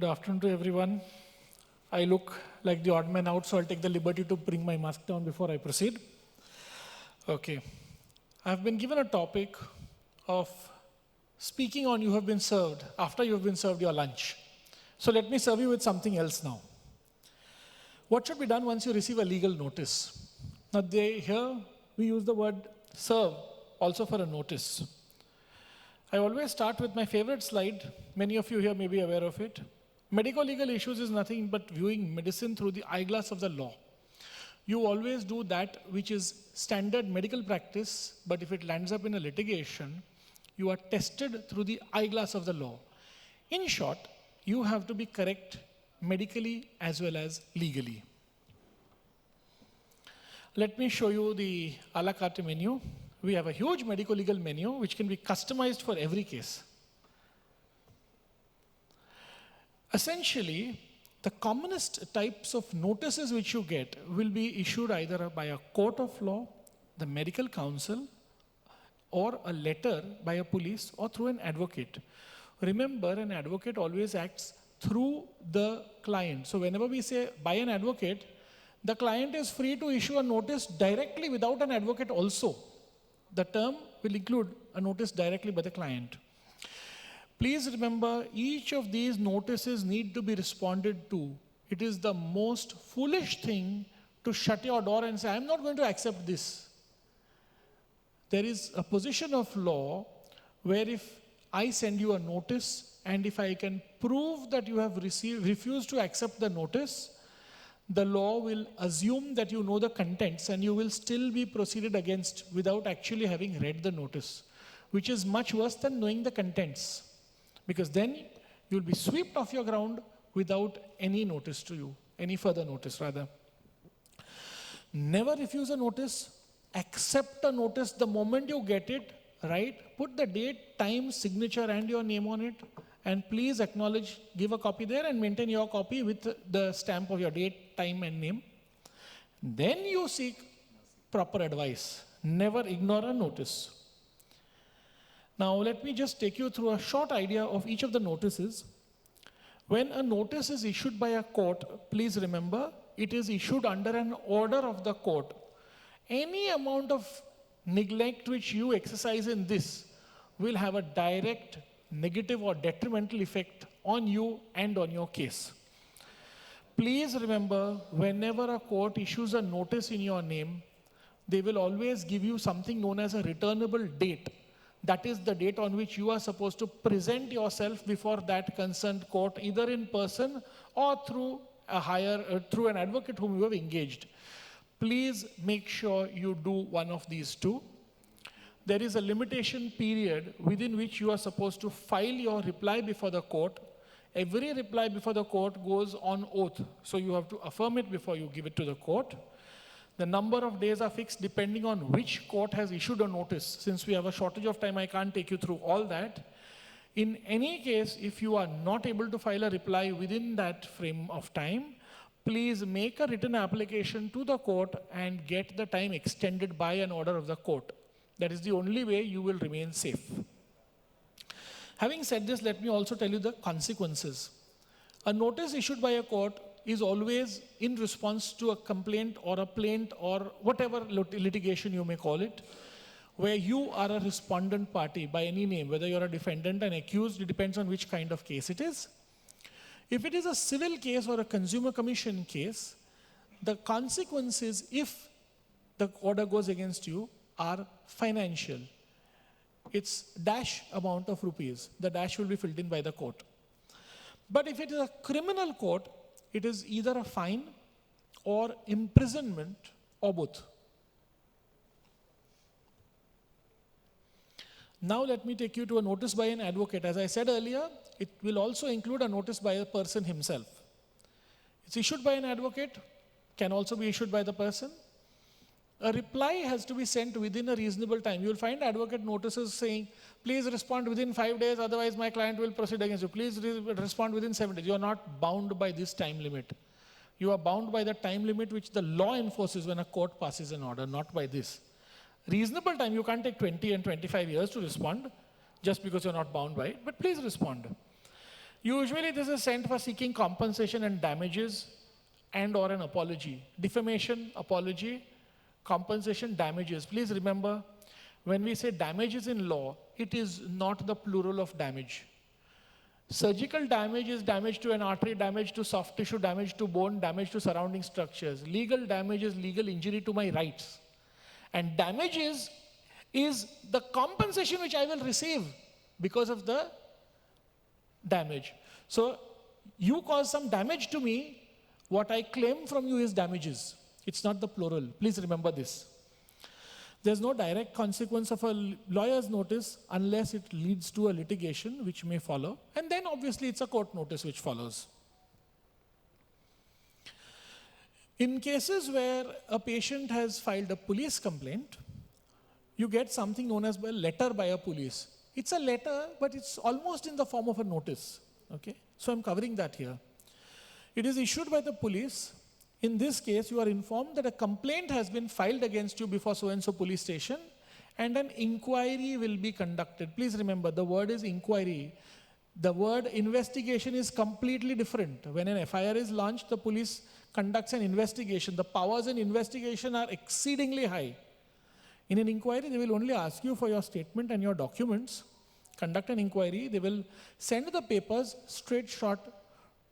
afternoon to everyone. I look like the odd man out, so I'll take the liberty to bring my mask down before I proceed. Okay. I've been given a topic of speaking on you have been served after you have been served your lunch. So let me serve you with something else now. What should be done once you receive a legal notice? Now here we use the word serve also for a notice. I always start with my favorite slide. Many of you here may be aware of it. Medico-legal issues is nothing but viewing medicine through the eyeglass of the law. You always do that which is standard medical practice, but if it lands up in a litigation, you are tested through the eyeglass of the law. In short, you have to be correct medically as well as legally. Let me show you the a la carte menu. We have a huge medico-legal menu which can be customized for every case. Essentially, the commonest types of notices which you get will be issued either by a court of law, the medical council, or a letter by a police or through an advocate. Remember, an advocate always acts through the client. So whenever we say by an advocate, the client is free to issue a notice directly without an advocate also. The term will include a notice directly by the client. Please remember, each of these notices need to be responded to. It is the most foolish thing to shut your door and say, I'm not going to accept this. There is a position of law where if I send you a notice and if I can prove that you have refused to accept the notice, the law will assume that you know the contents and you will still be proceeded against without actually having read the notice, which is much worse than knowing the contents. Because then you'll be swept off your ground without any notice to you, any further notice rather. Never refuse a notice, accept a notice the moment you get it, right? Put the date, time, signature and your name on it. And please acknowledge, give a copy there and maintain your copy with the stamp of your date, time and name. Then you seek proper advice. Never ignore a notice. Now let me just take you through a short idea of each of the notices. When a notice is issued by a court, please remember, it is issued under an order of the court. Any amount of neglect which you exercise in this will have a direct negative or detrimental effect on you and on your case. Please remember, whenever a court issues a notice in your name, they will always give you something known as a returnable date. That is the date on which you are supposed to present yourself before that concerned court, either in person or through through an advocate whom you have engaged. Please make sure you do one of these two. There is a limitation period within which you are supposed to file your reply before the court. Every reply before the court goes on oath. So you have to affirm it before you give it to the court. The number of days are fixed depending on which court has issued a notice. Since we have a shortage of time, I can't take you through all that. In any case, if you are not able to file a reply within that frame of time, please make a written application to the court and get the time extended by an order of the court. That is the only way you will remain safe. Having said this, let me also tell you the consequences. A notice issued by a court is always in response to a complaint or a plaint or whatever litigation you may call it, where you are a respondent party by any name, whether you're a defendant and accused, it depends on which kind of case it is. If it is a civil case or a consumer commission case, the consequences, if the order goes against you, are financial. It's dash amount of rupees. The dash will be filled in by the court. But if it is a criminal court, it is either a fine or imprisonment or both. Now let me take you to a notice by an advocate. As I said earlier, it will also include a notice by a person himself. It's issued by an advocate, can also be issued by the person. A reply has to be sent within a reasonable time. You will find advocate notices saying, please respond within 5 days, otherwise my client will proceed against you. Please respond within 7 days. You are not bound by this time limit. You are bound by the time limit which the law enforces when a court passes an order, not by this. Reasonable time, you can't take 20 and 25 years to respond just because you're not bound by it, but please respond. Usually this is sent for seeking compensation and damages and or an apology. Defamation, apology, compensation, damages. Please remember, when we say damages in law, it is not the plural of damage. Surgical damage is damage to an artery, damage to soft tissue, damage to bone, damage to surrounding structures. Legal damage is legal injury to my rights. And damages is the compensation which I will receive because of the damage. So you cause some damage to me, what I claim from you is damages. It's not the plural. Please remember this. There's no direct consequence of a lawyer's notice unless it leads to a litigation which may follow. And then obviously it's a court notice which follows. In cases where a patient has filed a police complaint, you get something known as a letter by a police. It's a letter, but it's almost in the form of a notice. Okay? So I'm covering that here. It is issued by the police. In this case, you are informed that a complaint has been filed against you before so-and-so police station and an inquiry will be conducted. Please remember, the word is inquiry. The word investigation is completely different. When an FIR is launched, the police conducts an investigation. The powers in investigation are exceedingly high. In an inquiry, they will only ask you for your statement and your documents, conduct an inquiry. They will send the papers straight shot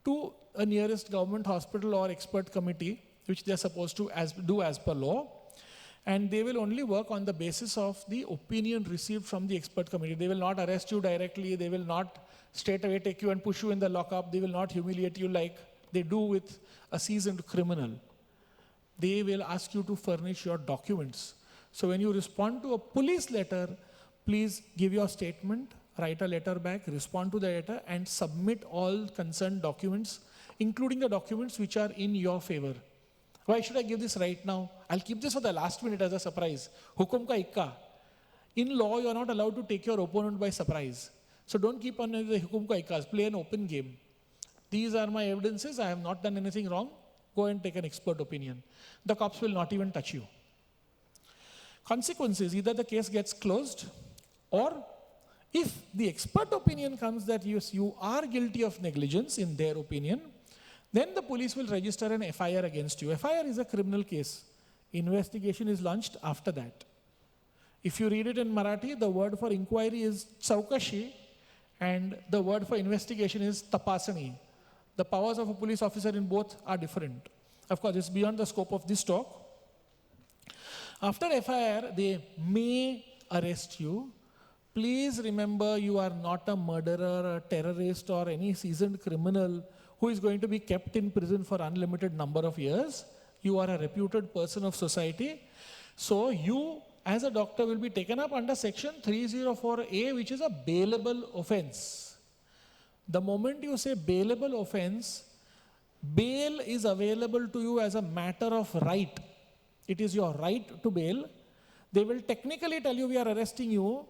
to a nearest government hospital or expert committee, which they are supposed to do as per law. And they will only work on the basis of the opinion received from the expert committee. They will not arrest you directly. They will not straight away take you and push you in the lockup. They will not humiliate you like they do with a seasoned criminal. They will ask you to furnish your documents. So when you respond to a police letter, please give your statement, write a letter back, respond to the letter, and submit all concerned documents, including the documents which are in your favor. Why should I give this right now? I'll keep this for the last minute as a surprise. Hukum ka ikka. In law, you're not allowed to take your opponent by surprise. So don't keep on the hukum ka ikkas. Play an open game. These are my evidences. I have not done anything wrong. Go and take an expert opinion. The cops will not even touch you. Consequences, either the case gets closed, or if the expert opinion comes that yes, you are guilty of negligence in their opinion, then the police will register an FIR against you. FIR is a criminal case. Investigation is launched after that. If you read it in Marathi, the word for inquiry is chaukashi, and the word for investigation is tapasani. The powers of a police officer in both are different. Of course, it's beyond the scope of this talk. After FIR, they may arrest you. Please remember, you are not a murderer, a terrorist, or any seasoned criminal who is going to be kept in prison for unlimited number of years. You are a reputed person of society. So you, as a doctor, will be taken up under section 304A, which is a bailable offense. The moment you say bailable offense, bail is available to you as a matter of right. It is your right to bail. They will technically tell you, we are arresting you.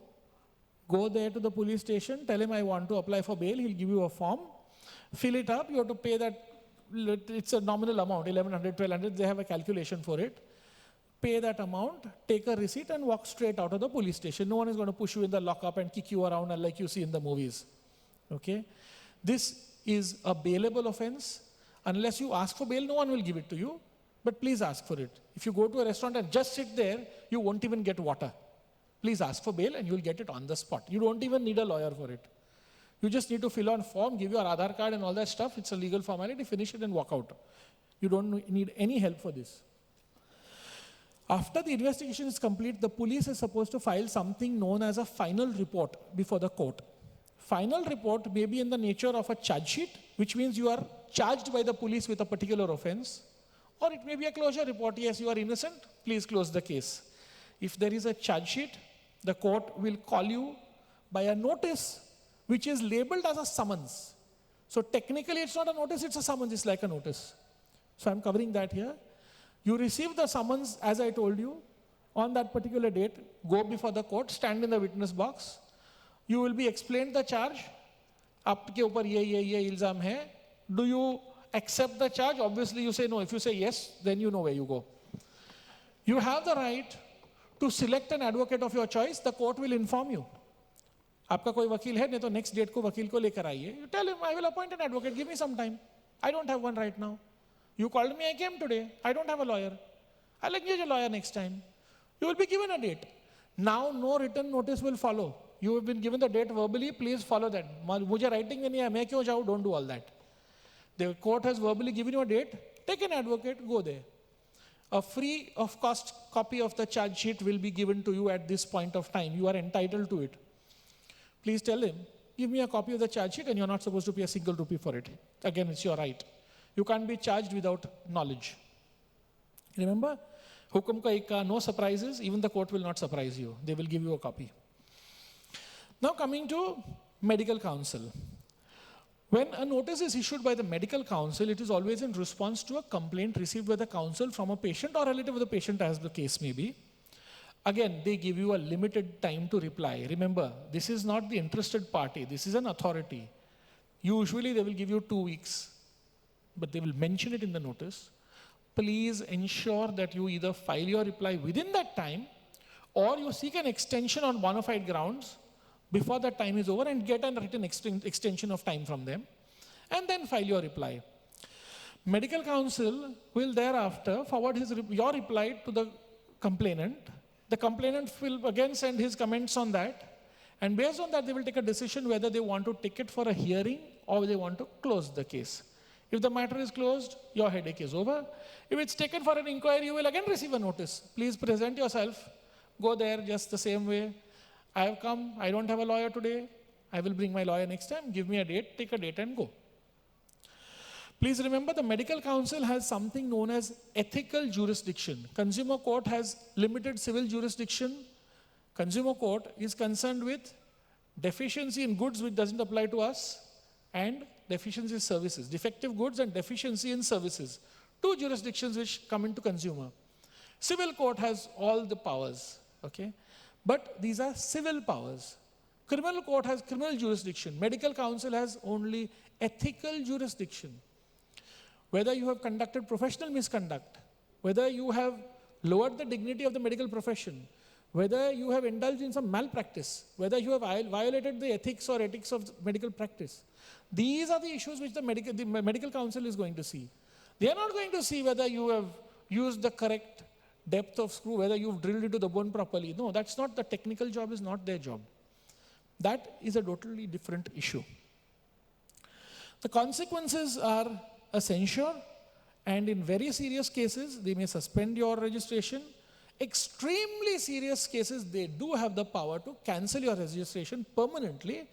Go there to the police station, tell him I want to apply for bail. He'll give you a form. Fill it up. You have to pay that. It's a nominal amount, 1100, 1200. They have a calculation for it. Pay that amount, take a receipt, and walk straight out of the police station. No one is going to push you in the lockup and kick you around like you see in the movies. Okay? This is a bailable offense. Unless you ask for bail, no one will give it to you. But please ask for it. If you go to a restaurant and just sit there, you won't even get water. Please ask for bail and you'll get it on the spot. You don't even need a lawyer for it. You just need to fill out a form, give your Aadhaar card and all that stuff. It's a legal formality, finish it and walk out. You don't need any help for this. After the investigation is complete, the police is supposed to file something known as a final report before the court. Final report may be in the nature of a charge sheet, which means you are charged by the police with a particular offense. Or it may be a closure report. Yes, you are innocent. Please close the case. If there is a charge sheet, the court will call you by a notice which is labeled as a summons. So technically it's not a notice, it's a summons. It's like a notice. So I'm covering that here. You receive the summons, as I told you, on that particular date. Go before the court, stand in the witness box. You will be explained the charge. Aapke upar ye ilzam hai. Do you accept the charge? Obviously you say no. If you say yes, then you know where you go. You have the right to select an advocate of your choice. The court will inform you. आपका कोई वकील है नहीं तो next date को वकील को लेकर आइए. You tell him, I will appoint an advocate, give me some time. I don't have one right now. You called me, I came today. I don't have a lawyer. I'll engage a lawyer next time. You will be given a date. Now no written notice will follow. You have been given the date verbally, please follow that. मुझे writing में नहीं है, मैं क्यों जाऊँ? Don't do all that. The court has verbally given you a date, take an advocate, go there. A free of cost copy of the charge sheet will be given to you at this point of time. You are entitled to it. Please tell him, give me a copy of the charge sheet and you're not supposed to pay a single rupee for it. Again, it's your right. You can't be charged without knowledge. Remember, hukum ka ikka, no surprises, even the court will not surprise you. They will give you a copy. Now coming to medical counsel. When a notice is issued by the medical counsel, it is always in response to a complaint received by the counsel from a patient or relative of the patient, as the case may be. Again, they give you a limited time to reply. Remember, this is not the interested party. This is an authority. Usually they will give you 2 weeks, but they will mention it in the notice. Please ensure that you either file your reply within that time or you seek an extension on bona fide grounds before that time is over and get a written extension of time from them and then file your reply. Medical counsel will thereafter forward your reply to the complainant. The complainant will again send his comments on that, and based on that they will take a decision whether they want to take it for a hearing or they want to close the case. If the matter is closed, your headache is over. If it's taken for an inquiry, you will again receive a notice. Please present yourself. Go there just the same way. I have come, I don't have a lawyer today. I will bring my lawyer next time. Give me a date, take a date and go. Please remember, the medical counsel has something known as ethical jurisdiction. Consumer court has limited civil jurisdiction. Consumer court is concerned with deficiency in goods which doesn't apply to us and deficiency in services. Defective goods and deficiency in services. 2 jurisdictions which come into consumer. Civil court has all the powers, okay? But these are civil powers. Criminal court has criminal jurisdiction. Medical counsel has only ethical jurisdiction. Whether you have conducted professional misconduct, whether you have lowered the dignity of the medical profession, whether you have indulged in some malpractice, whether you have violated the ethics of medical practice. These are the issues which the medical counsel is going to see. They are not going to see whether you have used the correct depth of screw, whether you've drilled into the bone properly. No, that's not, the technical job is not their job. That is a totally different issue. The consequences are a censure, and in very serious cases, they may suspend your registration. Extremely serious cases, they do have the power to cancel your registration permanently,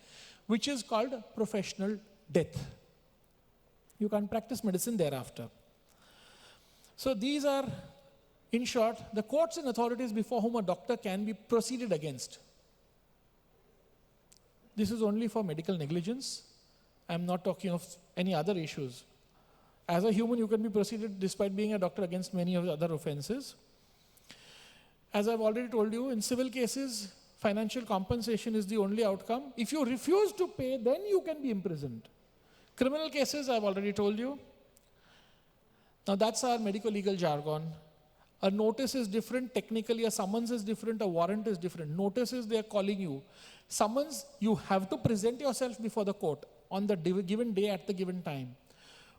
which is called professional death. You can't practice medicine thereafter. So these are, in short, the courts and authorities before whom a doctor can be proceeded against. This is only for medical negligence. I'm not talking of any other issues. As a human, you can be proceeded despite being a doctor against many of the other offenses. As I've already told you, in civil cases, financial compensation is the only outcome. If you refuse to pay, then you can be imprisoned. Criminal cases, I've already told you. Now that's our medico-legal jargon. A notice is different technically, a summons is different, a warrant is different. Notice is they are calling you. Summons, you have to present yourself before the court on the given day at the given time.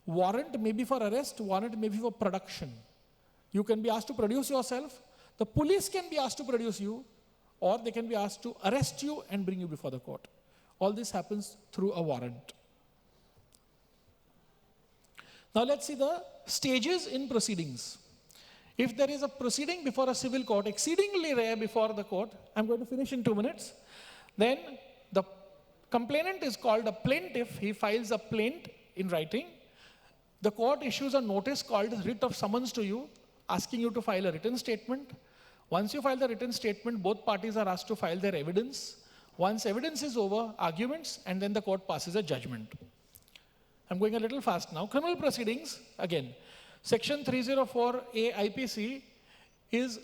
Warrant may be for arrest, warrant may be for production. You can be asked to produce yourself, the police can be asked to produce you, or they can be asked to arrest you and bring you before the court. All this happens through a warrant. Now let's see the stages in proceedings. If there is a proceeding before a civil court, exceedingly rare before the court, I'm going to finish in 2 minutes, then the complainant is called a plaintiff. He files a plaint in writing. The court issues a notice called writ of summons to you, asking you to file a written statement. Once you file the written statement, both parties are asked to file their evidence. Once evidence is over, arguments, and then the court passes a judgment. I'm going a little fast now. Criminal proceedings, again, Section 304A IPC is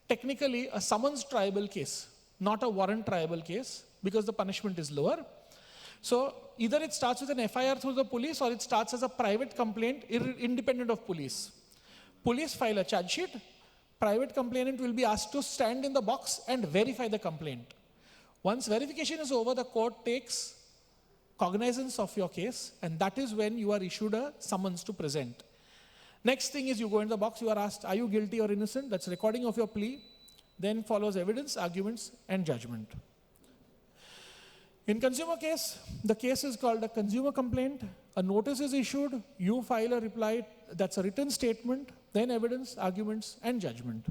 technically a summons triable case, not a warrant triable case, because the punishment is lower. So either it starts with an FIR through the police or it starts as a private complaint independent of police. Police file a charge sheet. Private complainant will be asked to stand in the box and verify the complaint. Once verification is over, the court takes cognizance of your case, and that is when you are issued a summons to present. Next thing is you go in the box, you are asked, are you guilty or innocent? That's recording of your plea. Then follows evidence, arguments, and judgment. In consumer case, the case is called a consumer complaint. A notice is issued, you file a reply, that's a written statement, then evidence, arguments, and judgment.